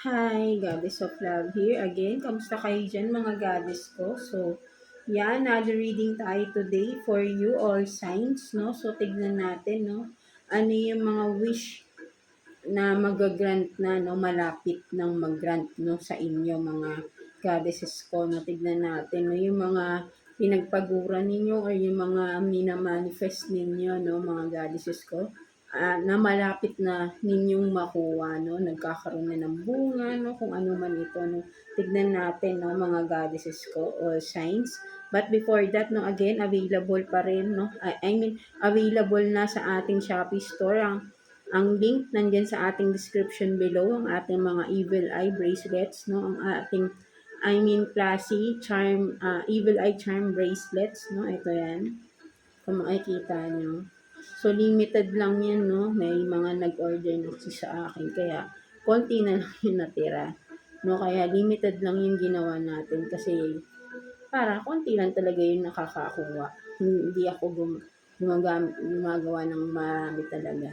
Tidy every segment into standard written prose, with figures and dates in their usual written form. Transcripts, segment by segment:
Hi, Goddess of Love here again. Kamusta kayo dyan mga goddess ko? So, yan, another reading tayo today for you, all signs, no? So, tignan natin, no? Ano yung mga wish na magagrant na, no? Malapit ng mag-grant, no? Sa inyo, mga goddesses ko, no? Tignan natin, no? Yung mga pinagpaguran ninyo or yung mga minamanifest ninyo, no? Mga goddesses ko na malapit na ninyong makuha, no? Nagkakaroon na ng bunga, no? Kung ano man ito, no? Tignan natin, no? Mga goddesses ko, all signs. But before that, no? Again, available pa rin, no? Available na sa ating Shopee store ang link nandyan sa ating description below, ang ating mga evil eye bracelets, no? Ang ating, classy charm, evil eye charm bracelets, no? Ito yan. Kung makikita nyo. So, limited lang yan, no? May mga nag-order na kasi sa akin. Kaya, konti na lang yung natira. No? Kaya, limited lang yung ginawa natin. Kasi, para konti lang talaga yung nakakakuha. Hindi ako gumagawa ng marami talaga.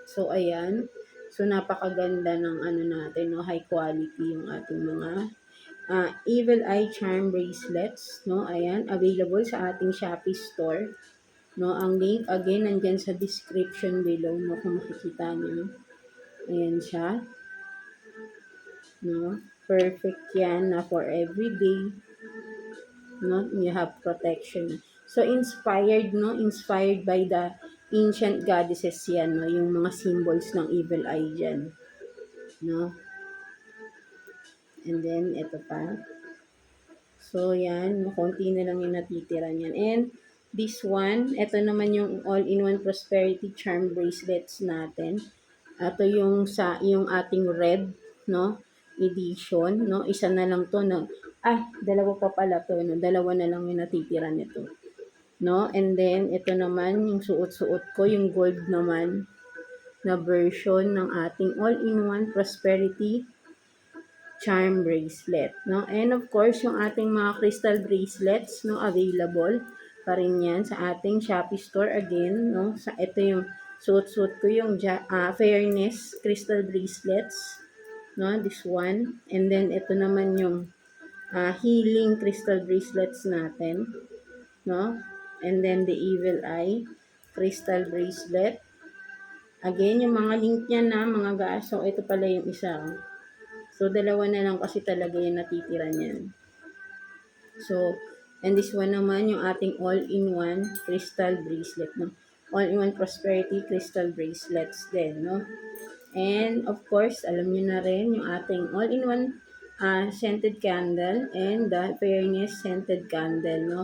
So, ayan. So, napakaganda ng ano natin, no? High quality yung ating mga Evil Eye Charm Bracelets, no? Ayan, available sa ating Shopee store. No, ang link again nandyan sa description below, no, kung makikita niyo. Ayan siya. No? Perfect yan na for everyday. No? You have protection. So, inspired, no? Inspired by the ancient goddesses yan, no? Yung mga symbols ng evil eye dyan. No? And then, ito pa. So, yan. Konti na lang yung natitira niyan. And, this one, ito naman yung all-in-one prosperity charm bracelets natin. Ito yung ating red, no? Edition, no? Isa na lang to, no? Dalawa pa pala to, no? Dalawa na lang yung natitira nito. No? And then, ito naman, yung suot-suot ko, yung gold naman na version ng ating all-in-one prosperity charm bracelet, no? And of course, yung ating mga crystal bracelets, no, available pa rin yan sa ating Shopee store again, no? Ito yung suot-suot ko yung Fairness crystal bracelets, no? This one. And then, ito naman yung healing crystal bracelets natin, no? And then, the Evil Eye crystal bracelet. Again, yung mga link niya na mga guys. So, ito pala yung isa. So, dalawa na lang kasi talaga yung natitira niyan. So, and this one naman, yung ating all-in-one crystal bracelet, no? All-in-one prosperity crystal bracelets din, no? And, of course, alam niyo na rin, yung ating all-in-one scented candle and the Fairness scented candle, no?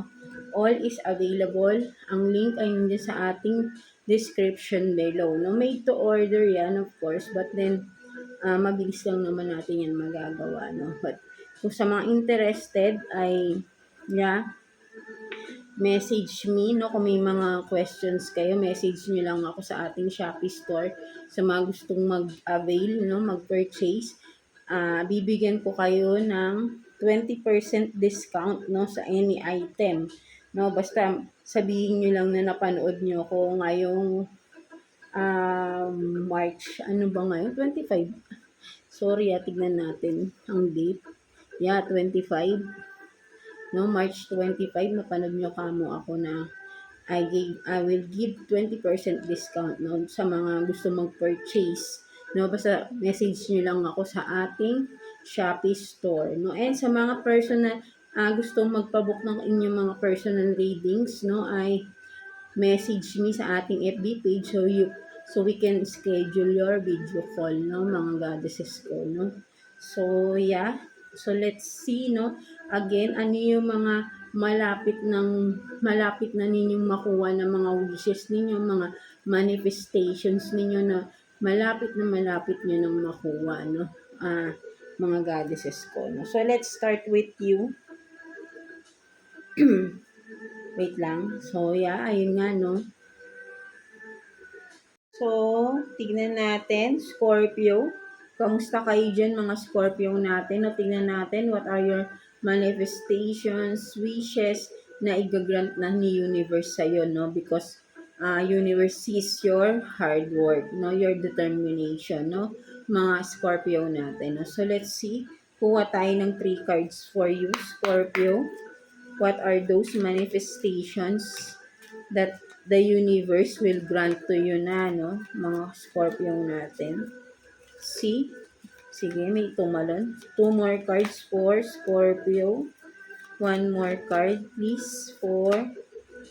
All is available. Ang link ay nandiyan sa ating description below, no? Made to order yan, of course, but then, mabilis lang naman natin yan magagawa, no? But, kung sa mga interested ay, message me, no? Kung may mga questions kayo, message nyo lang ako sa ating Shopee store. Sa mga gustong mag-avail, no? Mag-purchase, bibigyan ko kayo ng 20% discount, no? Sa any item, no? Basta, sabihin nyo lang na napanood nyo ko ngayong March, ano ba ngayon? 25. Sorry, tignan natin ang date. 25. No, March 25, napanood nyo kamo ako na I will give 20% discount, no, sa mga gusto mag-purchase. No, basta message nyo lang ako sa ating Shopee store. No, and sa mga personal, gusto magpabook ng inyong mga personal readings, no, ay message me sa ating FB page so we can schedule your video call, no, mga goddesses ko, no. So, so let's see, no, again, ano yung mga malapit na ninyong makuha ng mga wishes ninyo, mga manifestations ninyo na malapit nyo nang makuha, no, mga goddesses ko, no. So, let's start with you. Wait lang. So, ayun nga, no. So, tignan natin, Scorpio. Kamusta kayo dyan, mga Scorpio natin? O, tignan natin, what are your manifestations, wishes na igagrant na ni universe sa'yo, no? Because, universe sees your hard work, no? Your determination, no? Mga Scorpio natin. No? So, let's see. Kuha tayo ng 3 cards for you, Scorpio. What are those manifestations that the universe will grant to you na, no? Mga Scorpio natin. See? Sige, may tumalon. 2 more cards for Scorpio. 1 more card, please, for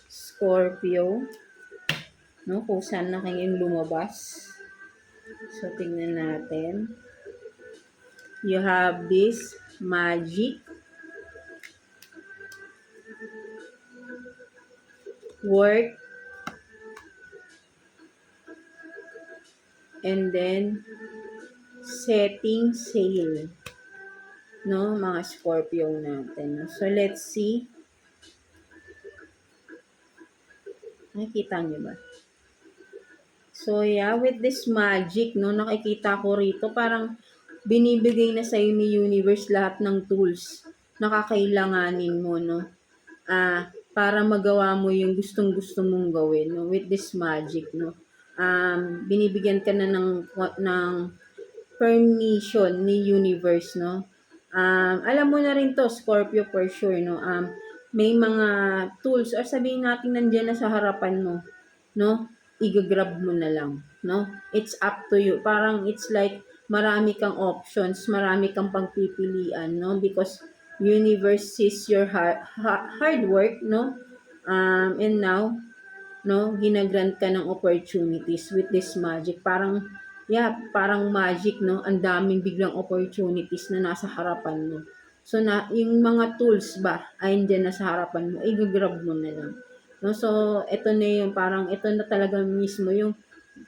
Scorpio. No, kung saan na kayong lumabas. So, tingnan natin. You have this magic, work, and then setting sail. No, mga Scorpio natin. So, let's see. Nakikita niyo ba? So, yeah, with this magic, no, nakikita ko rito, parang binibigay na sa'yo ni universe lahat ng tools na kakailanganin mo, no? Para magawa mo yung gustong-gusto mong gawin, no? With this magic, no? Binibigyan ka na ng permission ni universe, no? Alam mo na rin to, Scorpio, for sure, no? May mga tools, or sabihin natin nandiyan na sa harapan mo, no? I-grab mo na lang, no? It's up to you. Parang it's like marami kang options, marami kang pagpipilian, no? Because universe sees your hard work, no? And now, no, ginagrant ka ng opportunities with this magic. Parang, yeah, parang magic, no? Ang daming biglang opportunities na nasa harapan mo. So, yung mga tools ba, ay andyan na sa harapan mo, i-grab mo na lang. No? So, ito na yung parang, ito na talaga mismo yung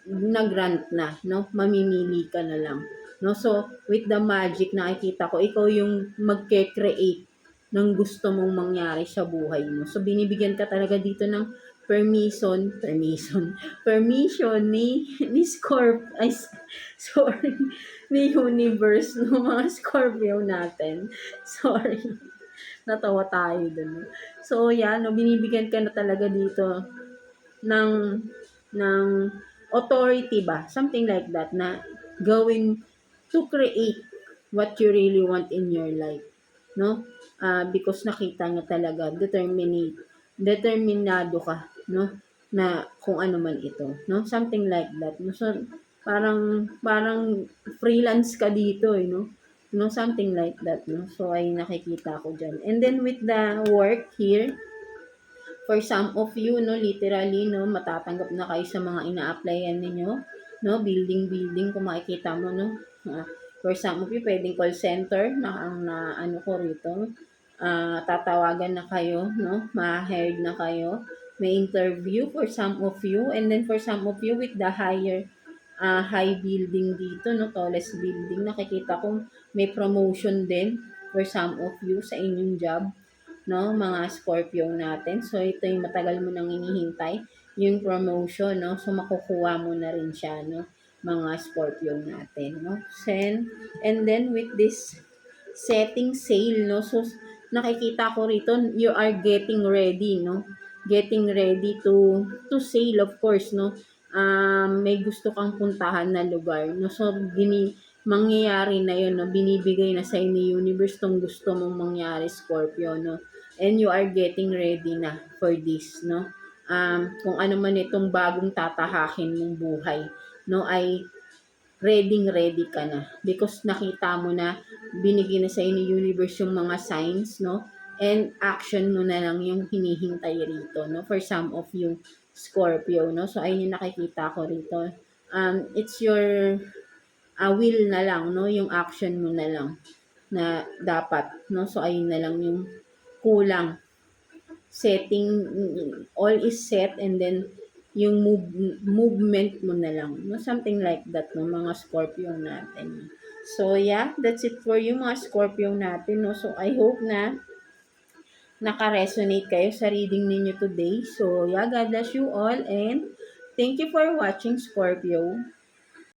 na-grant na, no? Mamimili ka na lang. No? So, with the magic, nakikita ko, ikaw yung magke-create ng gusto mong mangyari sa buhay mo. So, binibigyan ka talaga dito ng permission ni sorry, ni universe, no, mga Scorpio natin. Sorry, natawa tayo dun. So, yan, no, binibigyan ka na talaga dito ng ng authority ba? Something like that, na going to create what you really want in your life, no? Because nakita niya talaga, determinado ka, no? Na kung ano man ito, no? Something like that. No? So, parang freelance ka dito, no? No, something like that, no? So, ay nakikita ko dyan. And then, with the work here, for some of you, no, literally, no, matatanggap na kayo sa mga ina-applyan ninyo, no, building, kung makikita mo, no. For some of you, pwedeng call center, na ano ko rito, tatawagan na kayo, no, ma-hired na kayo, may interview for some of you, and then for some of you with the high building dito, no, tallest building, nakikita ko may promotion din for some of you sa inyong job, no, mga Scorpio natin. So, ito yung matagal mo nang hinihintay, yung promotion, no. So, makukuha mo na rin siya, no, mga Scorpio natin, no. And then, with this setting sail, no, so, nakikita ko rito, you are getting ready, no. Getting ready to sail, of course, no. May gusto kang puntahan na lugar, no. So, mangyayari na yun, no? Binibigay na sa ni universe tong gusto mong mangyari, Scorpio, no? And you are getting ready na for this, no? Kung ano man itong bagong tatahakin mong buhay, no, ay ready ka na. Because nakita mo na, binigay na sa ni universe yung mga signs, no? And action mo na lang yung hinihintay rito, no? For some of you, Scorpio, no? So, ayun yung nakikita ko rito. It's your will na lang, no? Yung action mo na lang na dapat, no? So, ayun na lang yung kulang. Setting, all is set, and then yung movement mo na lang, no? Something like that, no, mga Scorpio natin. So, yeah, that's it for you, mga Scorpio natin, no? So, I hope na naka-resonate kayo sa reading ninyo today. So, yeah, God bless you all, and thank you for watching, Scorpio.